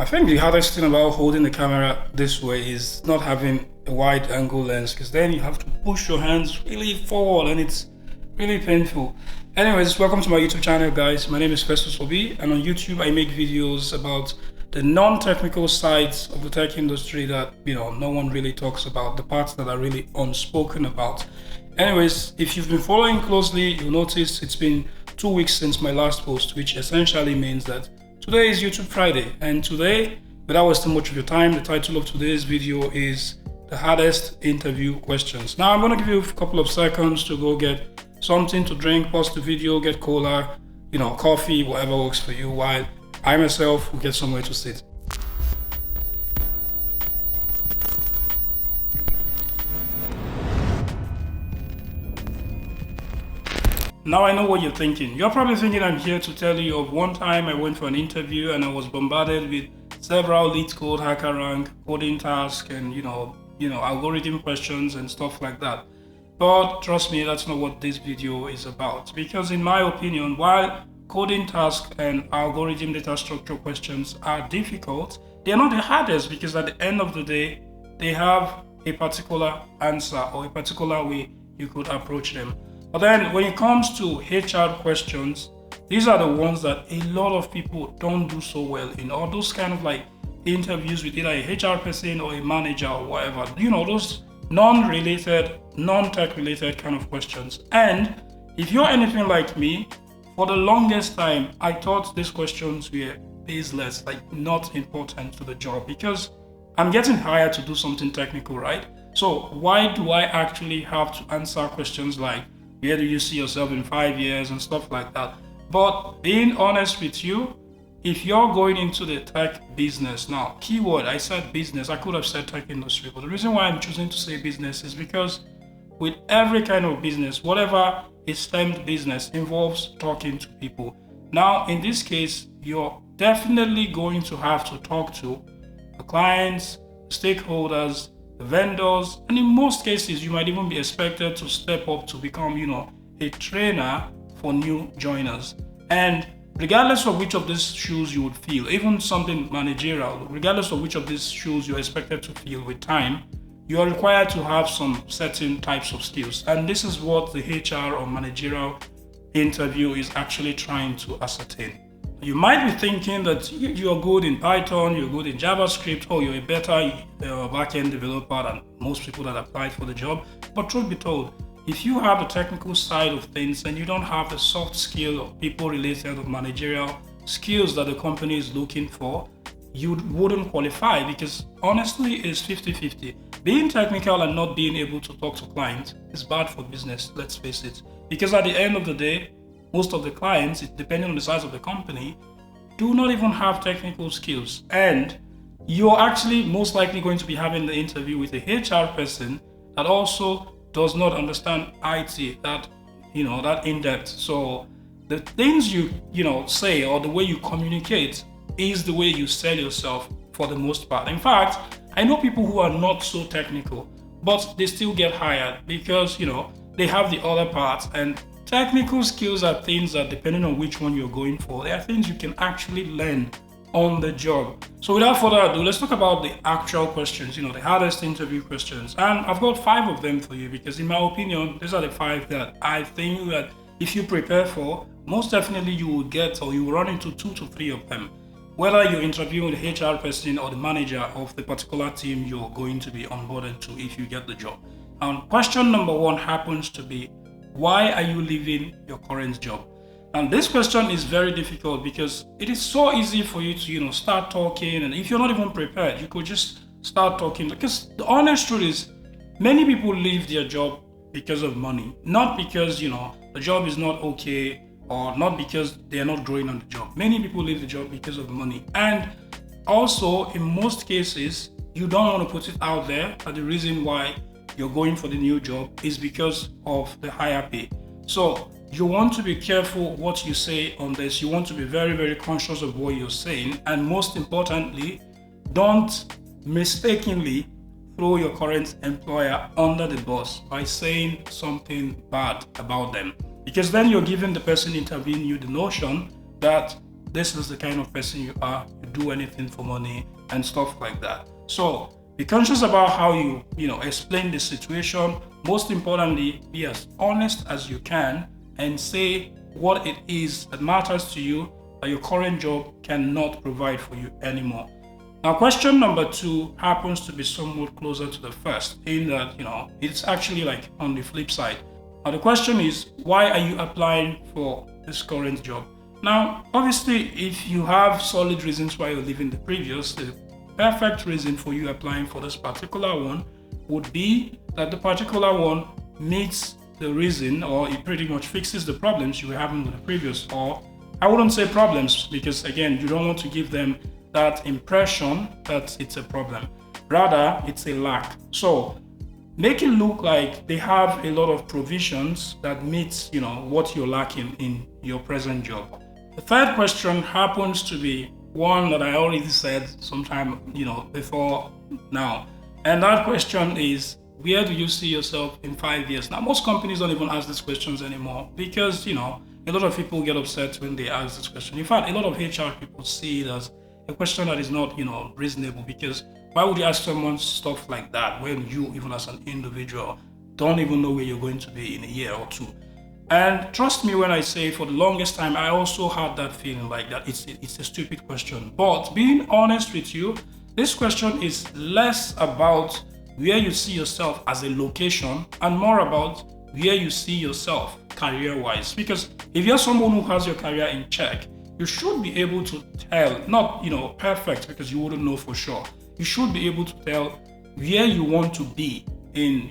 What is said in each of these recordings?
think the hardest thing about holding the camera this way is not having a wide angle lens, because then you have to push your hands really forward and it's really painful. Anyways, welcome to my YouTube channel, guys. My name is Festus Obi, and on YouTube I make videos about the non-technical sides of the tech industry that no one really talks about, the parts that are really unspoken about. Anyways, if you've been following closely, you'll notice it's been 2 weeks since my last post, which essentially means that today is YouTube Friday, and today, without wasting much of your time, the title of today's video is the hardest interview questions. Now I'm going to give you a couple of seconds to go get something to drink, pause the video, get cola, coffee, whatever works for you, while I myself will get somewhere to sit. Now I know what you're thinking. You're probably thinking I'm here to tell you of one time I went for an interview and I was bombarded with several LeetCode, HackerRank, coding tasks, and algorithm questions and stuff like that. But trust me, that's not what this video is about. Because in my opinion, while coding tasks and algorithm data structure questions are difficult, they are not the hardest, because at the end of the day, they have a particular answer or a particular way you could approach them. But then when it comes to HR questions, these are the ones that a lot of people don't do so well in, or those kind of like interviews with either a HR person or a manager or whatever. Those non-related, non-tech related kind of questions. And if you're anything like me, for the longest time, I thought these questions were baseless, like not important to the job, because I'm getting hired to do something technical, right? So why do I actually have to answer questions like, where do you see yourself in 5 years and stuff like that? But being honest with you, if you're going into the tech business now, keyword, I said business, I could have said tech industry, but the reason why I'm choosing to say business is because with every kind of business, whatever is STEM business, involves talking to people. Now, in this case, you're definitely going to have to talk to the clients, stakeholders, the vendors, and in most cases, you might even be expected to step up to become, a trainer for new joiners. And regardless of which of these shoes you would feel, even something managerial, regardless of which of these shoes you're expected to feel with time, you are required to have some certain types of skills. And this is what the HR or managerial interview is actually trying to ascertain. You might be thinking that you're good in Python, you're good in JavaScript, or you're a better backend developer than most people that applied for the job. But truth be told, if you have the technical side of things and you don't have the soft skill or people-related or managerial skills that the company is looking for, you wouldn't qualify, because honestly, it's 50-50. Being technical and not being able to talk to clients is bad for business, let's face it. Because at the end of the day, most of the clients, depending on the size of the company, do not even have technical skills. And you're actually most likely going to be having the interview with a HR person that also does not understand IT that in-depth. So the things you say, or the way you communicate, is the way you sell yourself for the most part. In fact, I know people who are not so technical, but they still get hired because they have the other parts. And technical skills are things that, depending on which one you're going for, they are things you can actually learn on the job. So without further ado, let's talk about the actual questions, the hardest interview questions. And I've got 5 of them for you, because in my opinion, these are the 5 that I think that if you prepare for, most definitely you will get, or you will run into 2 to 3 of them. Whether you're interviewing the HR person or the manager of the particular team you're going to be onboarded to if you get the job. And question number 1 happens to be, why are you leaving your current job? And this question is very difficult, because it is so easy for you to, start talking. And if you're not even prepared, you could just start talking. Because the honest truth is, many people leave their job because of money, not because, the job is not okay, or not because they are not growing on the job. Many people leave the job because of money. And also, in most cases, you don't want to put it out there that the reason why you're going for the new job is because of the higher pay. So you want to be careful what you say on this. You want to be very, very conscious of what you're saying. And most importantly, don't mistakenly throw your current employer under the bus by saying something bad about them. Because then you're giving the person interviewing you the notion that this is the kind of person you are, you do anything for money and stuff like that. So be conscious about how you explain the situation. Most importantly, be as honest as you can and say what it is that matters to you that your current job cannot provide for you anymore. Now, question number 2 happens to be somewhat closer to the first, in that, it's actually like on the flip side. Now, the question is, why are you applying for this current job? Now, obviously, if you have solid reasons why you're leaving the previous, the perfect reason for you applying for this particular one would be that the particular one meets the reason, or it pretty much fixes the problems you were having with the previous. Or I wouldn't say problems, because again, you don't want to give them that impression that it's a problem. Rather, it's a lack. So make it look like they have a lot of provisions that meets, what you're lacking in your present job. The third question happens to be one that I already said sometime, before now. And that question is, where do you see yourself in 5 years? Now, most companies don't even ask these questions anymore because, a lot of people get upset when they ask this question. In fact, a lot of HR people see it as a question that is not, reasonable, because why would you ask someone stuff like that when you, even as an individual, don't even know where you're going to be in a year or two? And trust me when I say, for the longest time, I also had that feeling like that. It's a stupid question. But being honest with you, this question is less about where you see yourself as a location and more about where you see yourself career-wise. Because if you're someone who has your career in check, you should be able to tell, not, perfect, because you wouldn't know for sure. You should be able to tell where you want to be in,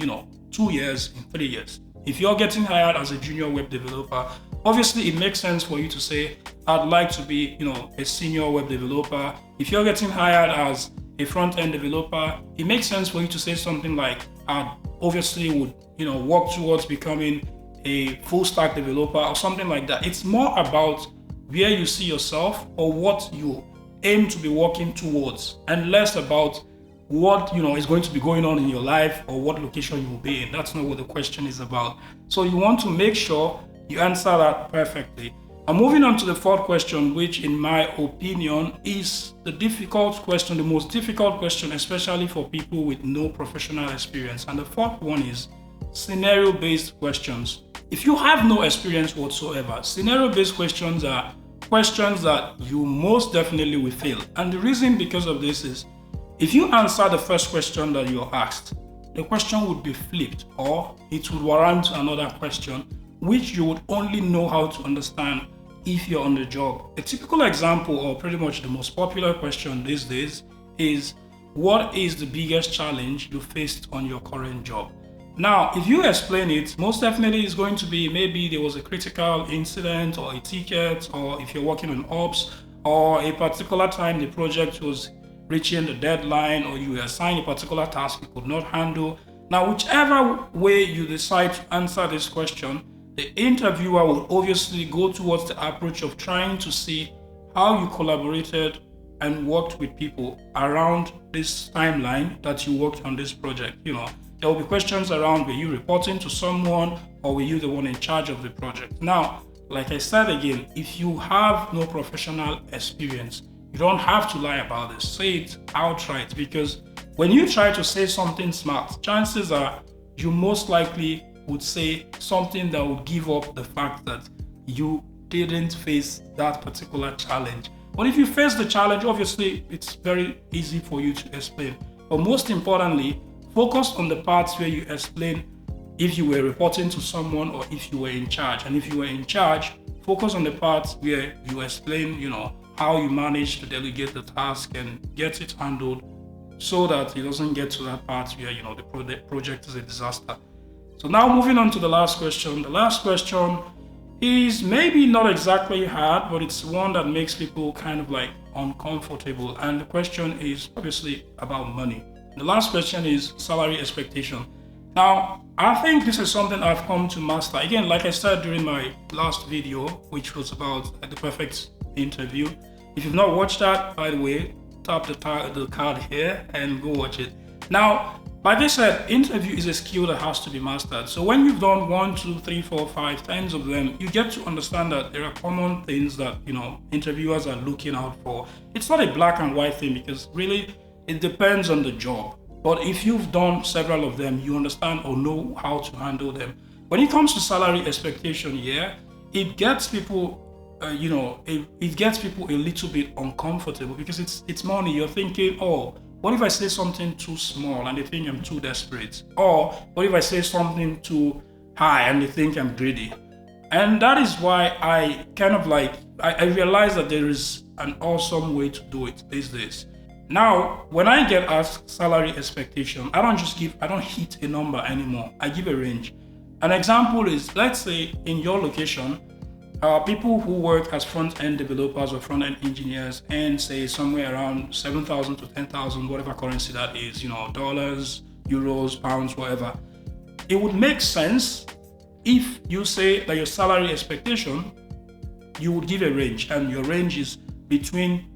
2 years, in 3 years. If you're getting hired as a junior web developer, obviously it makes sense for you to say, I'd like to be, a senior web developer. If you're getting hired as a front-end developer, it makes sense for you to say something like, I obviously would, work towards becoming a full-stack developer or something like that. It's more about where you see yourself or what you aim to be working towards, and less about what is going to be going on in your life or what location you will be in. That's not what the question is about. So you want to make sure you answer that perfectly. And moving on to the fourth question, which in my opinion is the difficult question, the most difficult question, especially for people with no professional experience. And the fourth one is scenario-based questions. If you have no experience whatsoever, scenario-based questions are questions that you most definitely will fail. And the reason because of this is, if you answer the first question that you're asked, the question would be flipped, or it would warrant another question, which you would only know how to understand if you're on the job. A typical example, or pretty much the most popular question these days, is what is the biggest challenge you faced on your current job? Now, if you explain it, most definitely it's going to be maybe there was a critical incident or a ticket, or if you're working on ops, or a particular time the project was reaching the deadline, or you were assigned a particular task you could not handle. Now, whichever way you decide to answer this question, the interviewer will obviously go towards the approach of trying to see how you collaborated and worked with people around this timeline that you worked on this project. There will be questions around, were you reporting to someone or were you the one in charge of the project? Now, like I said again, if you have no professional experience, you don't have to lie about this. Say it outright, because when you try to say something smart, chances are you most likely would say something that would give up the fact that you didn't face that particular challenge. But if you face the challenge, obviously it's very easy for you to explain. But most importantly, focus on the parts where you explain if you were reporting to someone or if you were in charge. And if you were in charge, focus on the parts where you explain, how you manage to delegate the task and get it handled, so that it doesn't get to that part where the project is a disaster. So now moving on to the last question. The last question is maybe not exactly hard, but it's one that makes people kind of like uncomfortable. And the question is obviously about money. The last question is salary expectation. Now, I think this is something I've come to master. Again, like I said during my last video, which was about the perfect interview. If you've not watched that, by the way, tap the card here and go watch it. Now, like I said, interview is a skill that has to be mastered. So when you've done one, two, three, four, five, tens of them, you get to understand that there are common things that interviewers are looking out for. It's not a black and white thing because really it depends on the job. But if you've done several of them, you understand or know how to handle them. When it comes to salary expectation, yeah, it gets people, it gets people a little bit uncomfortable because it's money. You're thinking, oh, what if I say something too small and they think I'm too desperate? Or what if I say something too high and they think I'm greedy? And that is why I kind of I realize that there is an awesome way to do it these days. Now, when I get asked salary expectation, I don't hit a number anymore. I give a range. An example is, let's say in your location, people who work as front-end developers or front-end engineers and say somewhere around 7,000 to 10,000, whatever currency that is, dollars, euros, pounds, whatever. It would make sense if you say that your salary expectation, you would give a range, and your range is between,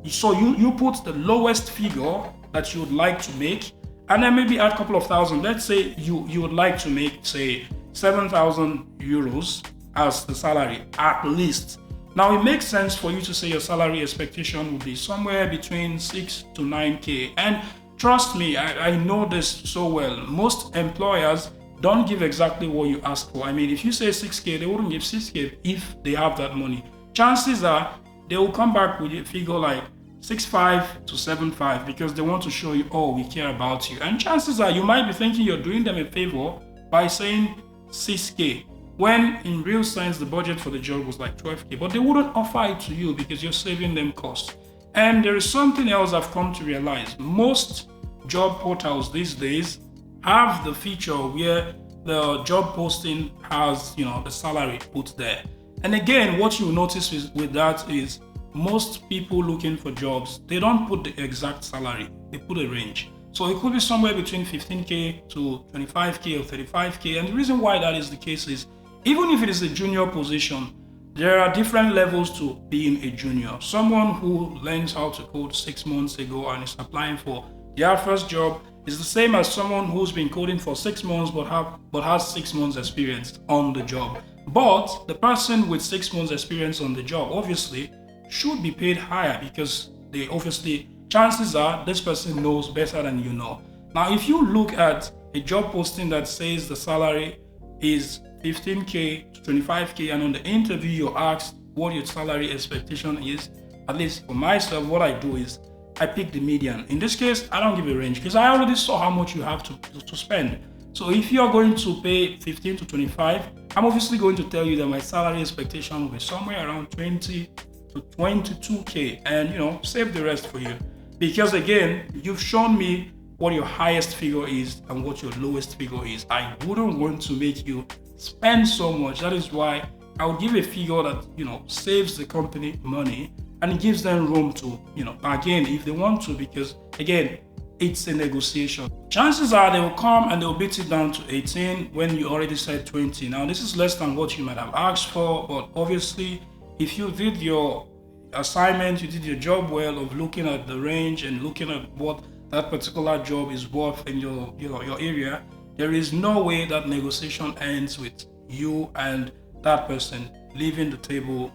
so you put the lowest figure that you would like to make, and then maybe add a couple of thousand. Let's say you would like to make, say, 7,000 euros as the salary, at least. Now, it makes sense for you to say your salary expectation would be somewhere between 6 to 9K. And trust me, I know this so well. Most employers don't give exactly what you ask for. I mean, if you say 6K, they wouldn't give 6K if they have that money. Chances are they will come back with a figure like 6.5 to 7.5 because they want to show you, oh, we care about you. And chances are you might be thinking you're doing them a favor by saying 6K. When in real sense, the budget for the job was like 12K, but they wouldn't offer it to you because you're saving them costs. And there is something else I've come to realize. Most job portals these days have the feature where the job posting has, the salary put there. And again, what you notice with that is most people looking for jobs, they don't put the exact salary, they put a range. So it could be somewhere between 15K to 25K or 35K. And the reason why that is the case is, even if it is a junior position, there are different levels to being a junior. Someone who learns how to code 6 months ago and is applying for their first job is the same as someone who's been coding for 6 months but has 6 months experience on the job. But the person with 6 months experience on the job obviously should be paid higher because they obviously, chances are this person knows better than you know. Now, if you look at a job posting that says the salary is 15K to 25K, and on the interview you're asked what your salary expectation is, at least for myself, what I do is I pick the median. In this case, I don't give a range because I already saw how much you have to spend. So if you're going to pay 15 to 25, I'm obviously going to tell you that my salary expectation will be somewhere around 20 to 22K, and save the rest for you. Because again, you've shown me what your highest figure is and what your lowest figure is. I wouldn't want to make you spend so much. That is why I would give a figure that saves the company money and it gives them room to bargain if they want to, because again, it's a negotiation. Chances are they will come and they'll beat it down to 18 when you already said 20. Now, this is less than what you might have asked for, but obviously if you did your assignment, you did your job well of looking at the range and looking at what that particular job is worth in your area, there is no way that negotiation ends with you and that person leaving the table,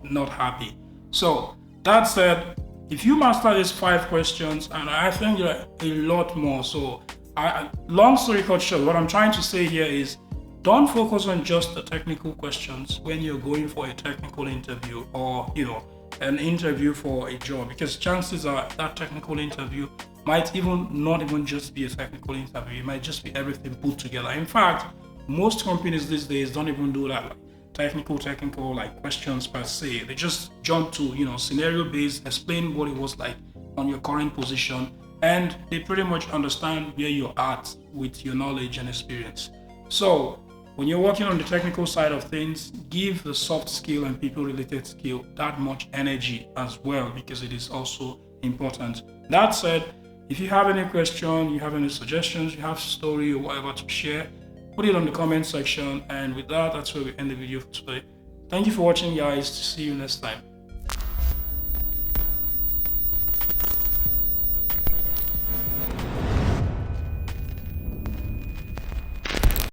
not happy. So that said, if you master these 5 questions, and I think there are a lot more. So long story cut short, what I'm trying to say here is don't focus on just the technical questions when you're going for a technical interview or, an interview for a job, because chances are that technical interview might not even just be a technical interview. It might just be everything put together. In fact, most companies these days don't even do that, like technical like questions per se. They just jump to, scenario based, explain what it was like on your current position, and they pretty much understand where you're at with your knowledge and experience. So when you're working on the technical side of things, give the soft skill and people-related skill that much energy as well, because it is also important. That said, if you have any question, you have any suggestions, you have a story or whatever to share, put it on the comment section. And with that, that's where we end the video for today. Thank you for watching, guys. See you next time.